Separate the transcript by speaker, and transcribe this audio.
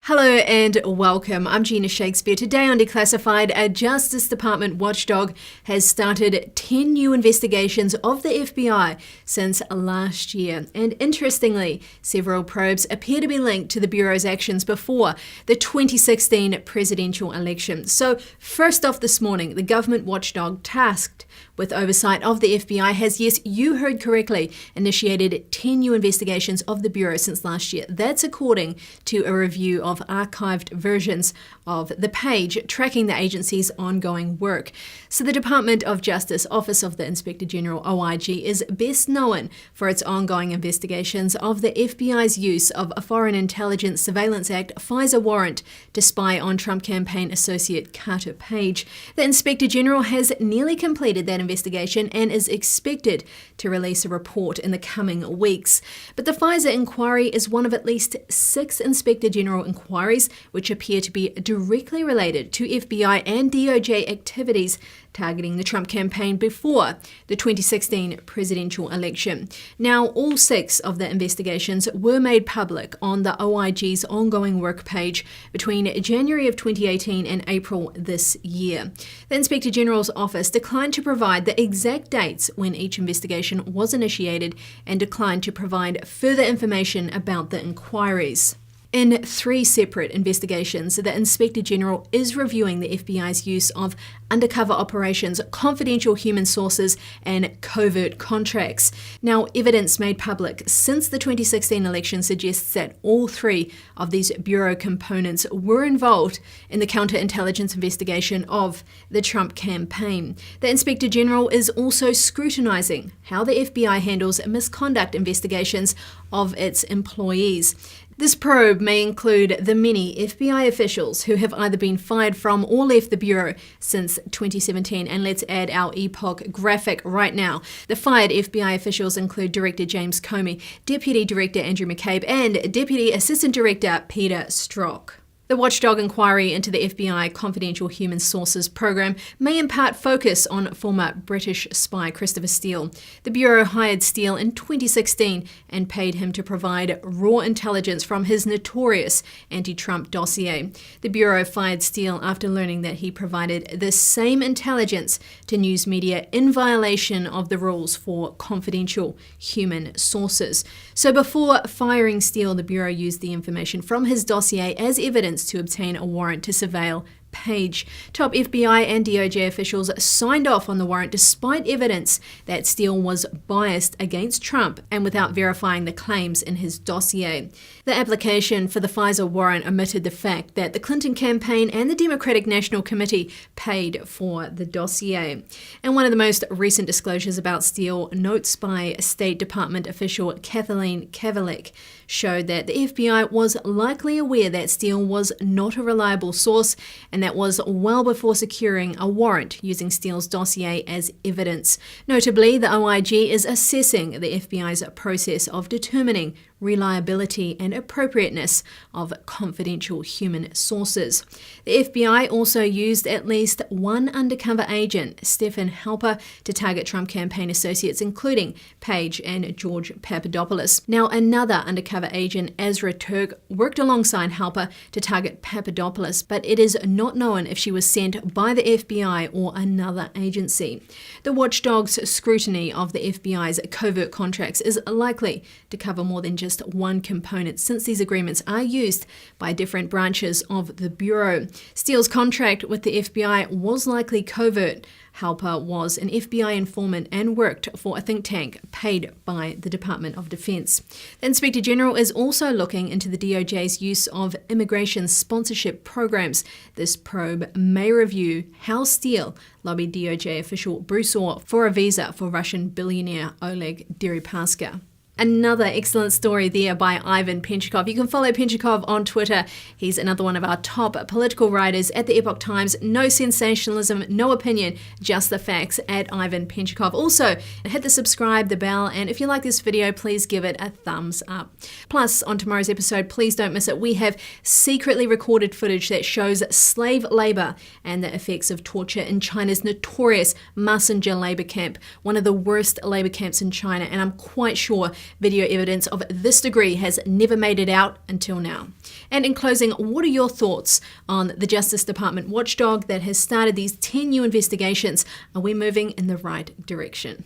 Speaker 1: Hello and welcome. I'm Gina Shakespeare. Today on Declassified, a Justice Department watchdog has started 10 new investigations of the FBI since last year. And interestingly, several probes appear to be linked to the Bureau's actions before the 2016 presidential election. So first off this morning, the government watchdog tasked with oversight of the FBI has, yes, you heard correctly, initiated 10 new investigations of the Bureau since last year. That's according to a review of archived versions of the page tracking the agency's ongoing work. So the Department of Justice Office of the Inspector General, OIG, is best known for its ongoing investigations of the FBI's use of a Foreign Intelligence Surveillance Act FISA warrant to spy on Trump campaign associate Carter Page. The Inspector General has nearly completed that investigation and is expected to release a report in the coming weeks. But the FISA inquiry is one of at least 6 Inspector General inquiries which appear to be directly related to FBI and DOJ activities targeting the Trump campaign before the 2016 presidential election. Now, all 6 of the investigations were made public on the OIG's ongoing work page between January of 2018 and April this year. The Inspector General's office declined to provide the exact dates when each investigation was initiated and declined to provide further information about the inquiries. In 3 separate investigations, the Inspector General is reviewing the FBI's use of undercover operations, confidential human sources, and covert contracts. Now, evidence made public since the 2016 election suggests that all 3 of these Bureau components were involved in the counterintelligence investigation of the Trump campaign. The Inspector General is also scrutinizing how the FBI handles misconduct investigations of its employees. This probe may include the many FBI officials who have either been fired from or left the Bureau since 2017. And let's add our Epoch graphic right now. The fired FBI officials include Director James Comey, Deputy Director Andrew McCabe, and Deputy Assistant Director Peter Strzok. The watchdog inquiry into the FBI Confidential Human Sources program may in part focus on former British spy Christopher Steele. The Bureau hired Steele in 2016 and paid him to provide raw intelligence from his notorious anti-Trump dossier. The Bureau fired Steele after learning that he provided the same intelligence to news media in violation of the rules for confidential human sources. So before firing Steele, the Bureau used the information from his dossier as evidence to obtain a warrant to surveil Page. Top FBI and DOJ officials signed off on the warrant despite evidence that Steele was biased against Trump and without verifying the claims in his dossier. The application for the FISA warrant omitted the fact that the Clinton campaign and the Democratic National Committee paid for the dossier. And one of the most recent disclosures about Steele, notes by State Department official Kathleen Kavalek, showed that the FBI was likely aware that Steele was not a reliable source, and that was well before securing a warrant using Steele's dossier as evidence. Notably, the OIG is assessing the FBI's process of determining reliability and appropriateness of confidential human sources. The FBI also used at least one undercover agent, Stephen Halper, to target Trump campaign associates, including Page and George Papadopoulos. Now, another undercover agent, Ezra Turk, worked alongside Halper to target Papadopoulos, but it is not known if she was sent by the FBI or another agency. The watchdog's scrutiny of the FBI's covert contracts is likely to cover more than just one component, since these agreements are used by different branches of the Bureau. Steele's contract with the FBI was likely covert. Halper was an FBI informant and worked for a think tank paid by the Department of Defense. The Inspector General is also looking into the DOJ's use of immigration sponsorship programs. This probe may review how Steele lobbied DOJ official Bruce Orr for a visa for Russian billionaire Oleg Deripaska. Another excellent story there by Ivan Penchikov. You can follow Penchikov on Twitter. He's another one of our top political writers at the Epoch Times. No sensationalism, no opinion, just the facts at Ivan Penchikov. Also, hit the subscribe, the bell, and if you like this video, please give it a thumbs up. Plus, on tomorrow's episode, please don't miss it, we have secretly recorded footage that shows slave labor and the effects of torture in China's notorious Messenger labor camp, one of the worst labor camps in China, and I'm quite sure Video evidence of this degree has never made it out until now. And in closing, what are your thoughts on the Justice Department watchdog that has started these 10 new investigations? Are we moving in the right direction?